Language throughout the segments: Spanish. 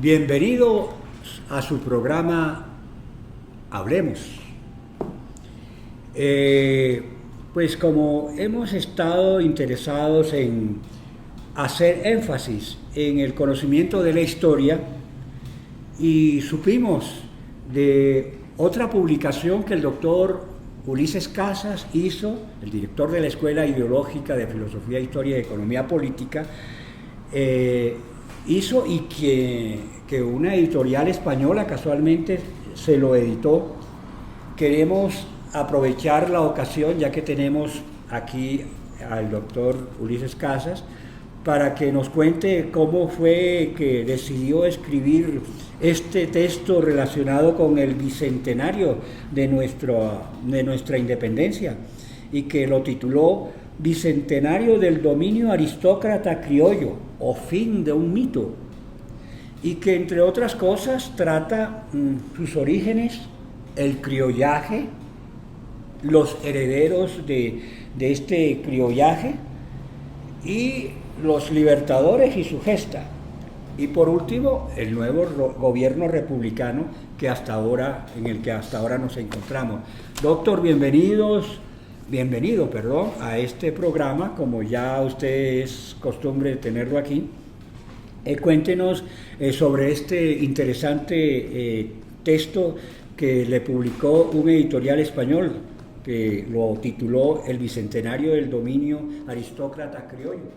Bienvenido a su programa Hablemos. Pues como hemos estado interesados en hacer énfasis en el conocimiento de la historia y supimos de otra publicación que el doctor Ulises Casas hizo, el director de la Escuela Ideológica de Filosofía, Historia y Economía Política, hizo y que una editorial española casualmente se lo editó. Queremos aprovechar la ocasión, ya que tenemos aquí al doctor Ulises Casas, para que nos cuente cómo fue que decidió escribir este texto relacionado con el bicentenario de nuestra independencia y que lo tituló Bicentenario del dominio aristócrata criollo o fin de un mito, y que entre otras cosas trata sus orígenes, el criollaje, los herederos de este criollaje y los libertadores y su gesta, y por último el nuevo gobierno republicano en el que hasta ahora nos encontramos. Doctor, bienvenido a este programa, como ya usted es costumbre tenerlo aquí. Cuéntenos sobre este interesante texto que le publicó un editorial español que lo tituló El Bicentenario del Dominio Aristócrata Criollo.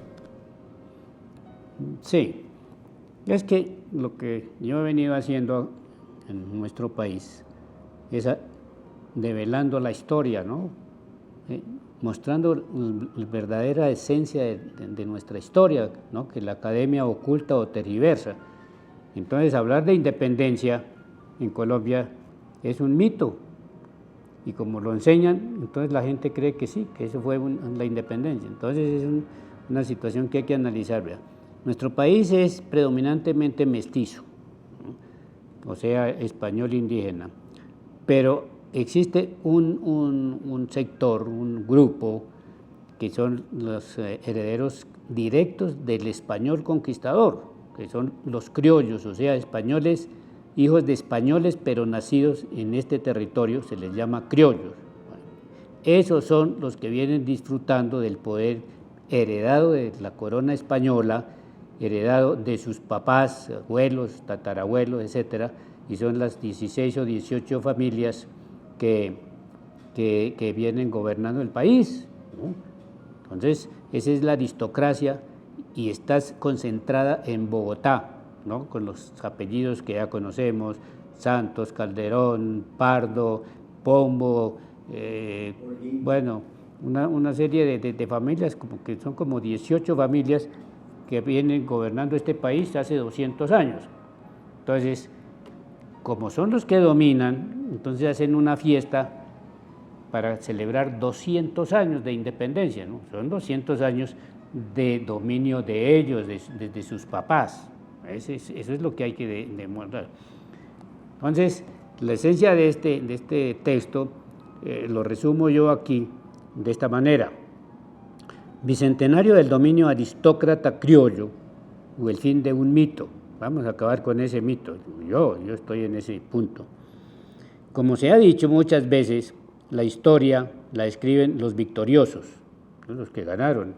Sí, es que lo que yo he venido haciendo en nuestro país es develando la historia, ¿no? Mostrando la verdadera esencia de nuestra historia, ¿no? Que la academia oculta o tergiversa. Entonces, hablar de independencia en Colombia es un mito, y como lo enseñan, entonces la gente cree que sí, que eso fue la independencia. Entonces es una situación que hay que analizar, ¿verdad? Nuestro país es predominantemente mestizo, ¿no? O sea, español indígena, pero existe un sector, un grupo, que son los herederos directos del español conquistador, que son los criollos, o sea, españoles, hijos de españoles, pero nacidos en este territorio, se les llama criollos. Esos son los que vienen disfrutando del poder heredado de la corona española, heredado de sus papás, abuelos, tatarabuelos, etcétera, y son las 16 o 18 familias que vienen gobernando el país, ¿no? Entonces, esa es la aristocracia y está concentrada en Bogotá, ¿no? Con los apellidos que ya conocemos: Santos, Calderón, Pardo, Pombo, bueno, una serie de familias, que son como 18 familias que vienen gobernando este país hace 200 años. Entonces, como son los que dominan, entonces hacen una fiesta para celebrar 200 años de independencia, ¿no? Son 200 años de dominio de ellos, de sus papás. Eso es lo que hay que demostrar. Entonces, la esencia de este texto lo resumo yo aquí de esta manera: Bicentenario del dominio aristócrata criollo o el fin de un mito. Vamos a acabar con ese mito. Yo estoy en ese punto. Como se ha dicho muchas veces, la historia la escriben los victoriosos, los que ganaron,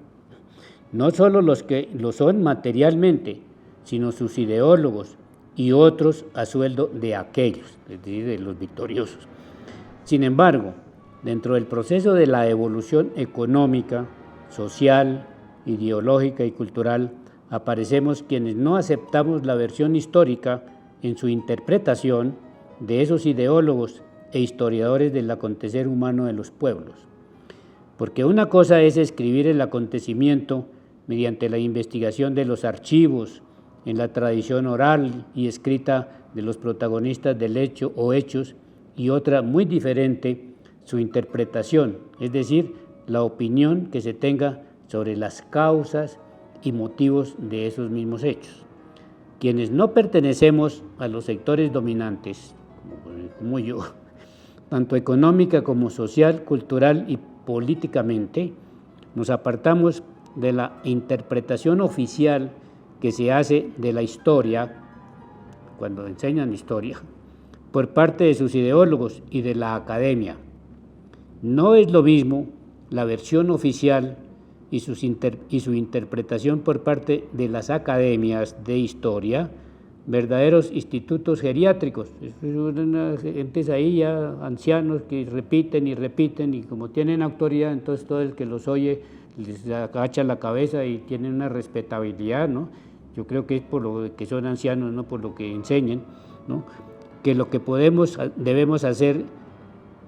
no solo los que lo son materialmente, sino sus ideólogos y otros a sueldo de aquellos, es decir, de los victoriosos. Sin embargo, dentro del proceso de la evolución económica, social, ideológica y cultural, aparecemos quienes no aceptamos la versión histórica en su interpretación de esos ideólogos e historiadores del acontecer humano de los pueblos. Porque una cosa es escribir el acontecimiento mediante la investigación de los archivos, en la tradición oral y escrita de los protagonistas del hecho o hechos, y otra muy diferente, su interpretación, es decir, la opinión que se tenga sobre las causas y motivos de esos mismos hechos. Quienes no pertenecemos a los sectores dominantes, como yo, tanto económica como social, cultural y políticamente, nos apartamos de la interpretación oficial que se hace de la historia cuando enseñan historia, por parte de sus ideólogos y de la academia. No es lo mismo la versión oficial y su interpretación por parte de las academias de historia, verdaderos institutos geriátricos, unas gentes ahí ya ancianos que repiten y como tienen autoridad, entonces todo el que los oye les agacha la cabeza y tienen una respetabilidad, ¿no? Yo creo que es por lo que son ancianos, no por lo que enseñan, ¿no? Que lo que debemos hacer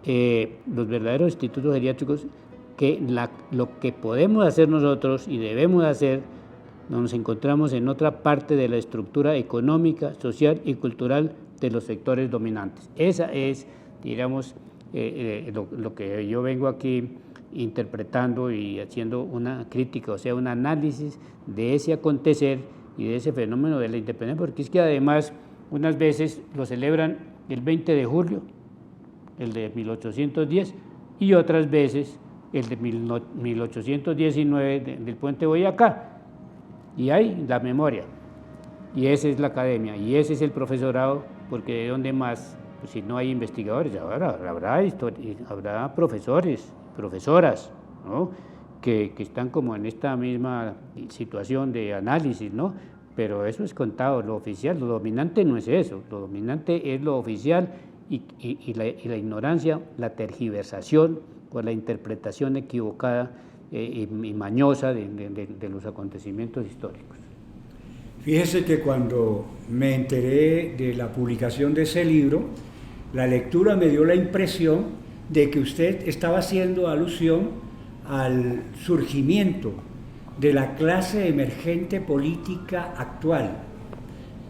los verdaderos institutos geriátricos, que lo que podemos hacer nosotros y debemos hacer, nos encontramos en otra parte de la estructura económica, social y cultural de los sectores dominantes. Esa es, digamos, lo que yo vengo aquí interpretando y haciendo una crítica, o sea, un análisis de ese acontecer y de ese fenómeno de la independencia, porque es que además unas veces lo celebran el 20 de julio, el de 1810, y otras veces el de 1819 del puente Boyacá. Y hay la memoria, y esa es la academia, y ese es el profesorado, porque de dónde más, pues si no hay investigadores, habrá profesores, profesoras, ¿no? que están como en esta misma situación de análisis, ¿no? Pero eso es contado, lo oficial, lo dominante no es eso, lo dominante es lo oficial y la ignorancia, la tergiversación o la interpretación equivocada y mañosa de los acontecimientos históricos. Fíjese que cuando me enteré de la publicación de ese libro, la lectura me dio la impresión de que usted estaba haciendo alusión al surgimiento de la clase emergente política actual,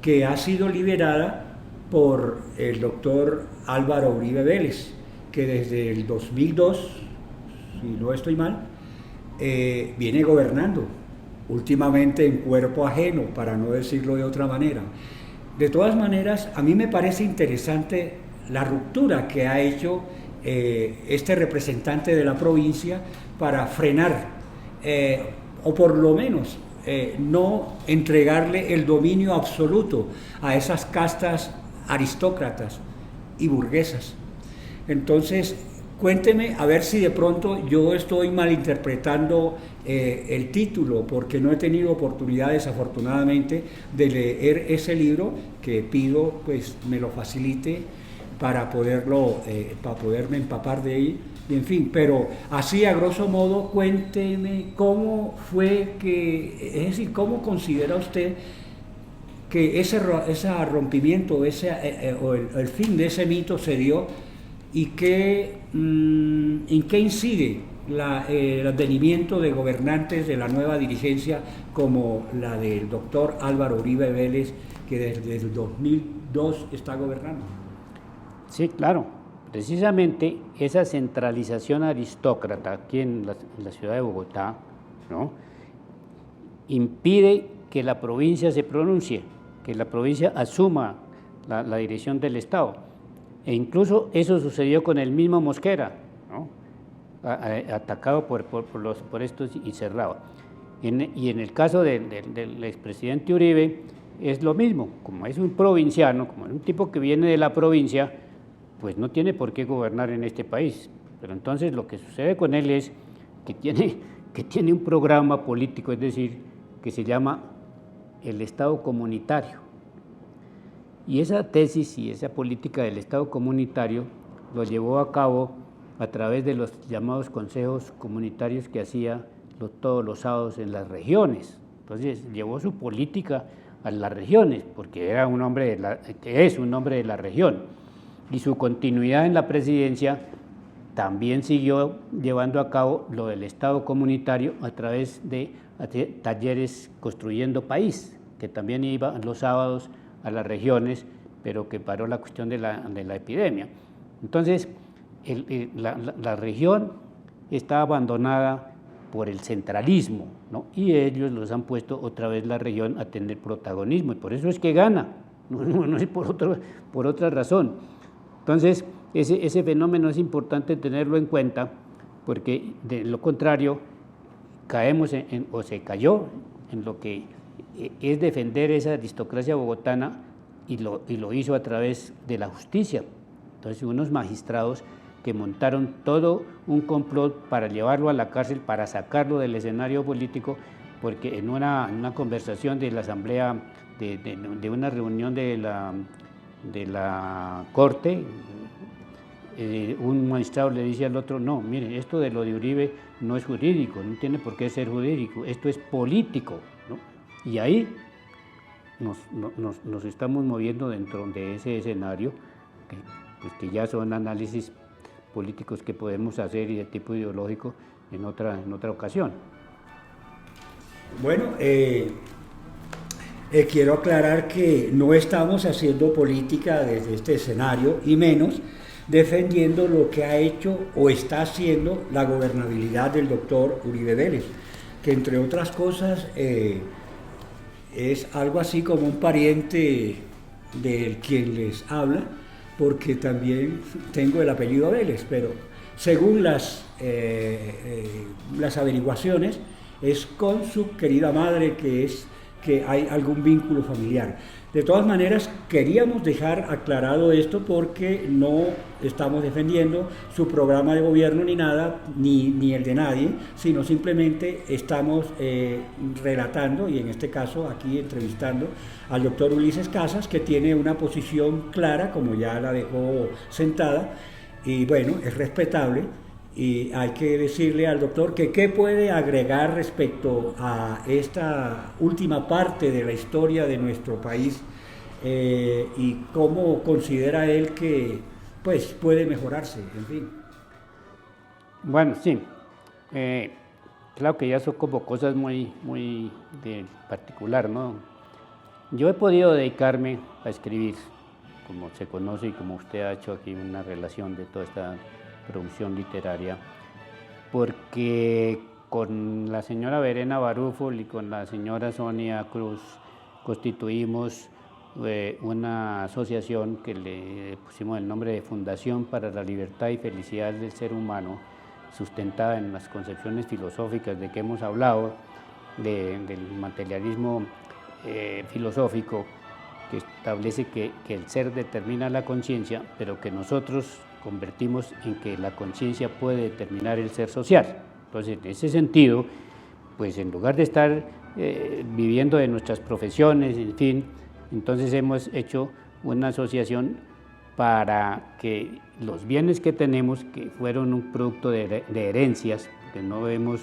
que ha sido liberada por el doctor Álvaro Uribe Vélez, que desde el 2002, si no estoy mal, viene gobernando, últimamente en cuerpo ajeno, para no decirlo de otra manera. De todas maneras, a mí me parece interesante la ruptura que ha hecho este representante de la provincia para frenar, o por lo menos no entregarle el dominio absoluto a esas castas aristócratas y burguesas. Entonces, cuénteme a ver si de pronto yo estoy malinterpretando el título, porque no he tenido oportunidad, desafortunadamente, de leer ese libro, que pido pues me lo facilite para poderme empapar de él, y en fin, pero así a grosso modo, cuénteme cómo fue que, es decir, cómo considera usted que ese rompimiento, o el fin de ese mito se dio, y en qué incide el advenimiento de gobernantes de la nueva dirigencia como la del doctor Álvaro Uribe Vélez, que desde el 2002 está gobernando. Sí, claro. Precisamente esa centralización aristócrata aquí en la ciudad de Bogotá, ¿no?, impide que la provincia se pronuncie, que la provincia asuma la dirección del Estado. E incluso eso sucedió con el mismo Mosquera, ¿no?, atacado por estos y cerrado. Y en el caso del expresidente Uribe es lo mismo, como es un provinciano, como es un tipo que viene de la provincia, pues no tiene por qué gobernar en este país. Pero entonces lo que sucede con él es que tiene un programa político, es decir, que se llama el Estado comunitario. Y esa tesis y esa política del Estado comunitario lo llevó a cabo a través de los llamados consejos comunitarios que hacía todos los sábados en las regiones. Entonces llevó su política a las regiones, porque es un hombre de la región. Y su continuidad en la presidencia también siguió llevando a cabo lo del Estado comunitario a través de talleres Construyendo País, que también iba los sábados a las regiones, pero que paró la cuestión de la epidemia. Entonces, la región está abandonada por el centralismo, ¿no?, y ellos los han puesto otra vez la región a tener protagonismo, y por eso es que gana, no es por otra razón. Entonces, ese fenómeno es importante tenerlo en cuenta, porque de lo contrario caemos o se cayó en lo que es defender esa aristocracia bogotana y lo hizo a través de la justicia. Entonces unos magistrados que montaron todo un complot para llevarlo a la cárcel, para sacarlo del escenario político, porque en una conversación de la asamblea, de una reunión de la corte, un magistrado le dice al otro, no, mire, esto de lo de Uribe no es jurídico, no tiene por qué ser jurídico, esto es político, ¿no? Y ahí nos estamos moviendo dentro de ese escenario, que ya son análisis políticos que podemos hacer y de tipo ideológico en otra ocasión. Bueno, quiero aclarar que no estamos haciendo política desde este escenario y menos defendiendo lo que ha hecho o está haciendo la gobernabilidad del doctor Uribe Vélez, que entre otras cosas es algo así como un pariente del quien les habla, porque también tengo el apellido Vélez, pero según las averiguaciones es con su querida madre que hay algún vínculo familiar. De todas maneras, queríamos dejar aclarado esto porque no estamos defendiendo su programa de gobierno ni nada, ni el de nadie, sino simplemente estamos relatando, y en este caso aquí entrevistando al doctor Ulises Casas, que tiene una posición clara, como ya la dejó sentada, y bueno, es respetable. Y hay que decirle al doctor que qué puede agregar respecto a esta última parte de la historia de nuestro país y cómo considera él que pues puede mejorarse, en fin. Bueno, sí, claro que ya son como cosas muy de particular, ¿no? Yo he podido dedicarme a escribir, como se conoce y como usted ha hecho aquí una relación de toda esta producción literaria, porque con la señora Verena Barúfol y con la señora Sonia Cruz constituimos una asociación que le pusimos el nombre de Fundación para la Libertad y Felicidad del Ser Humano, sustentada en las concepciones filosóficas de que hemos hablado, del materialismo filosófico, que establece que el ser determina la conciencia, pero que nosotros convertimos en que la conciencia puede determinar el ser social. Entonces, en ese sentido, pues en lugar de estar viviendo de nuestras profesiones, en fin, entonces hemos hecho una asociación para que los bienes que tenemos, que fueron un producto de herencias, que no hemos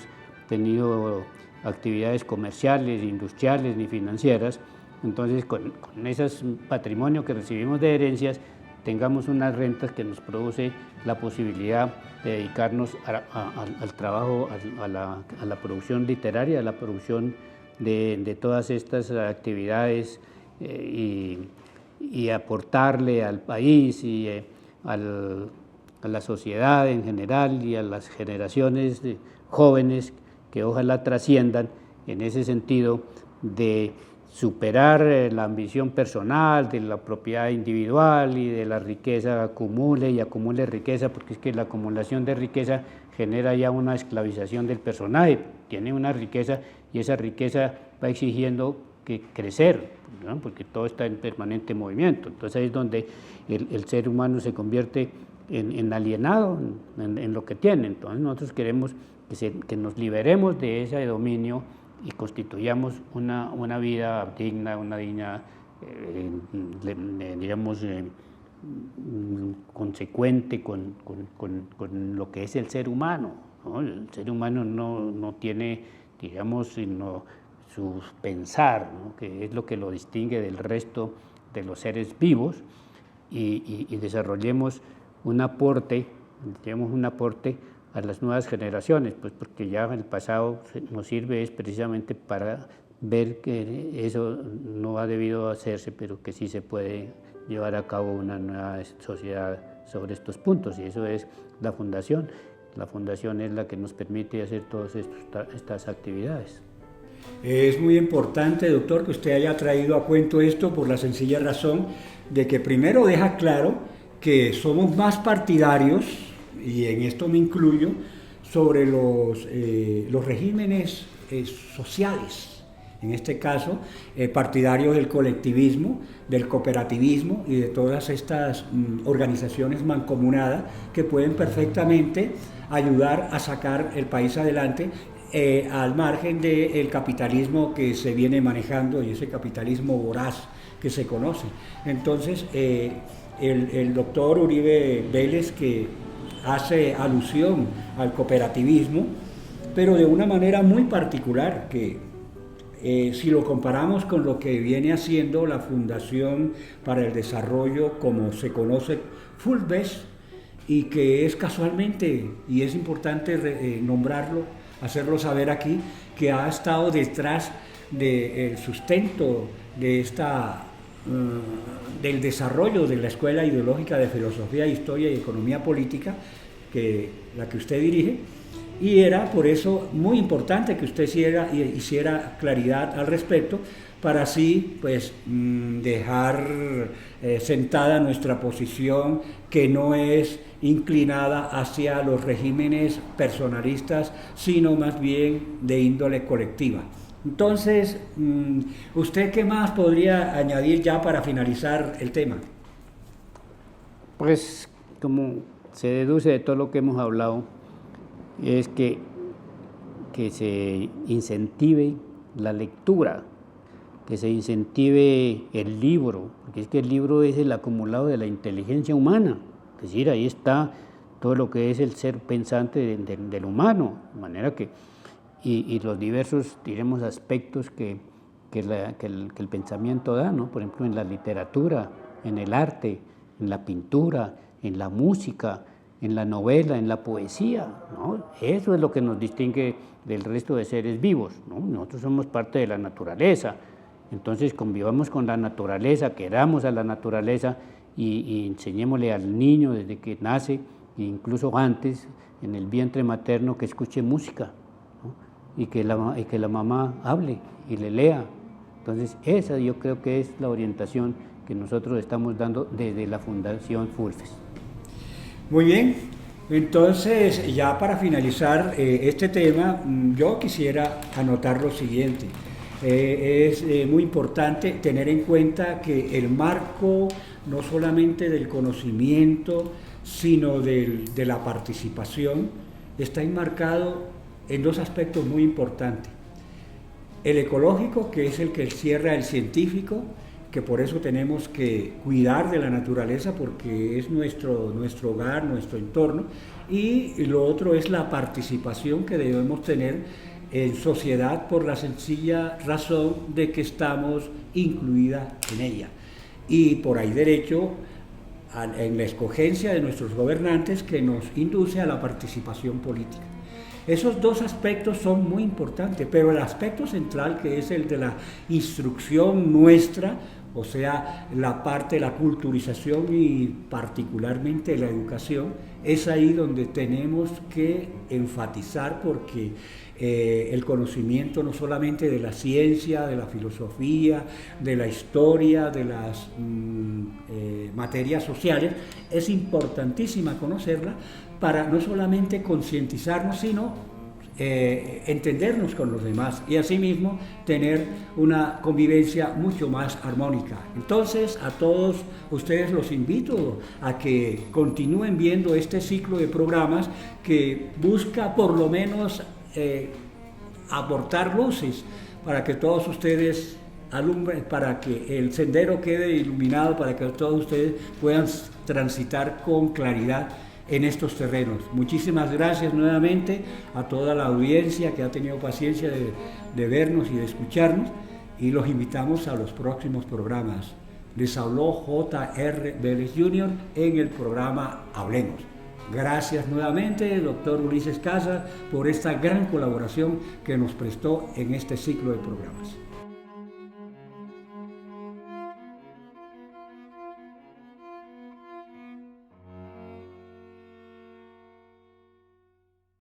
tenido actividades comerciales, industriales ni financieras, entonces con ese patrimonio que recibimos de herencias, tengamos unas rentas que nos produce la posibilidad de dedicarnos al trabajo, a la producción literaria, a la producción de todas estas actividades y aportarle al país y a la sociedad en general y a las generaciones jóvenes que ojalá trasciendan en ese sentido de superar la ambición personal, de la propiedad individual y de la riqueza acumule y acumule riqueza, porque es que la acumulación de riqueza genera ya una esclavización del personaje, tiene una riqueza y esa riqueza va exigiendo que crecer, ¿no? Porque todo está en permanente movimiento. Entonces ahí es donde el ser humano se convierte en alienado en lo que tiene. Entonces nosotros queremos que nos liberemos de ese dominio y constituyamos una vida digna, digamos, consecuente con lo que es el ser humano, ¿no? El ser humano no tiene, digamos, sino su pensar, ¿no? Que es lo que lo distingue del resto de los seres vivos, y desarrollemos un aporte, a las nuevas generaciones, pues porque ya el pasado nos sirve es precisamente para ver que eso no ha debido hacerse, pero que sí se puede llevar a cabo una nueva sociedad sobre estos puntos, y eso es la Fundación. La Fundación es la que nos permite hacer todas estas actividades. Es muy importante, doctor, que usted haya traído a cuento esto por la sencilla razón de que primero deja claro que somos más partidarios, y en esto me incluyo, sobre los regímenes sociales, en este caso, partidarios del colectivismo, del cooperativismo y de todas estas organizaciones mancomunadas que pueden perfectamente ayudar a sacar el país adelante, al margen del capitalismo que se viene manejando y ese capitalismo voraz que se conoce. Entonces, el doctor Uribe Vélez, que hace alusión al cooperativismo, pero de una manera muy particular, que si lo comparamos con lo que viene haciendo la Fundación para el Desarrollo, como se conoce, Fulves, y que es casualmente, y es importante nombrarlo, hacerlo saber aquí, que ha estado detrás del sustento de del desarrollo de la Escuela Ideológica de Filosofía, Historia y Economía Política, la que usted dirige, y era por eso muy importante que usted hiciera claridad al respecto, para así pues dejar sentada nuestra posición, que no es inclinada hacia los regímenes personalistas, sino más bien de índole colectiva. Entonces, ¿usted qué más podría añadir ya para finalizar el tema? Pues, como se deduce de todo lo que hemos hablado, es que se incentive la lectura, que se incentive el libro, porque es que el libro es el acumulado de la inteligencia humana, es decir, ahí está todo lo que es el ser pensante del humano, de manera que, y los diversos, diremos, aspectos que el pensamiento da, ¿no? Por ejemplo, en la literatura, en el arte, en la pintura, en la música, en la novela, en la poesía, ¿no? Eso es lo que nos distingue del resto de seres vivos, ¿no? Nosotros somos parte de la naturaleza, entonces convivamos con la naturaleza, queramos a la naturaleza y enseñémosle al niño desde que nace, e incluso antes, en el vientre materno, que escuche música, ¿no? y que la mamá hable y le lea. Entonces esa yo creo que es la orientación que nosotros estamos dando desde la Fundación Fulves. Muy bien, entonces ya para finalizar este tema, yo quisiera anotar lo siguiente. Es muy importante tener en cuenta que el marco no solamente del conocimiento, sino de la participación, está enmarcado en dos aspectos muy importantes. El ecológico, que es el que cierra el científico, que por eso tenemos que cuidar de la naturaleza, porque es nuestro hogar, nuestro entorno, y lo otro es la participación que debemos tener en sociedad, por la sencilla razón de que estamos incluidas en ella. Y por ahí derecho en la escogencia de nuestros gobernantes, que nos induce a la participación política. Esos dos aspectos son muy importantes, pero el aspecto central, que es el de la instrucción nuestra, o sea, la parte de la culturización y particularmente la educación, es ahí donde tenemos que enfatizar, porque el conocimiento no solamente de la ciencia, de la filosofía, de la historia, de las materias sociales, es importantísima conocerla para no solamente concientizarnos, sino entendernos con los demás y asimismo tener una convivencia mucho más armónica. Entonces, a todos ustedes los invito a que continúen viendo este ciclo de programas que busca por lo menos aportar luces para que todos ustedes alumbren, para que el sendero quede iluminado, para que todos ustedes puedan transitar con claridad en estos terrenos. Muchísimas gracias nuevamente a toda la audiencia que ha tenido paciencia de vernos y de escucharnos, y los invitamos a los próximos programas. Les habló J.R. Vélez Jr. en el programa Hablemos. Gracias nuevamente, doctor Ulises Casas, por esta gran colaboración que nos prestó en este ciclo de programas.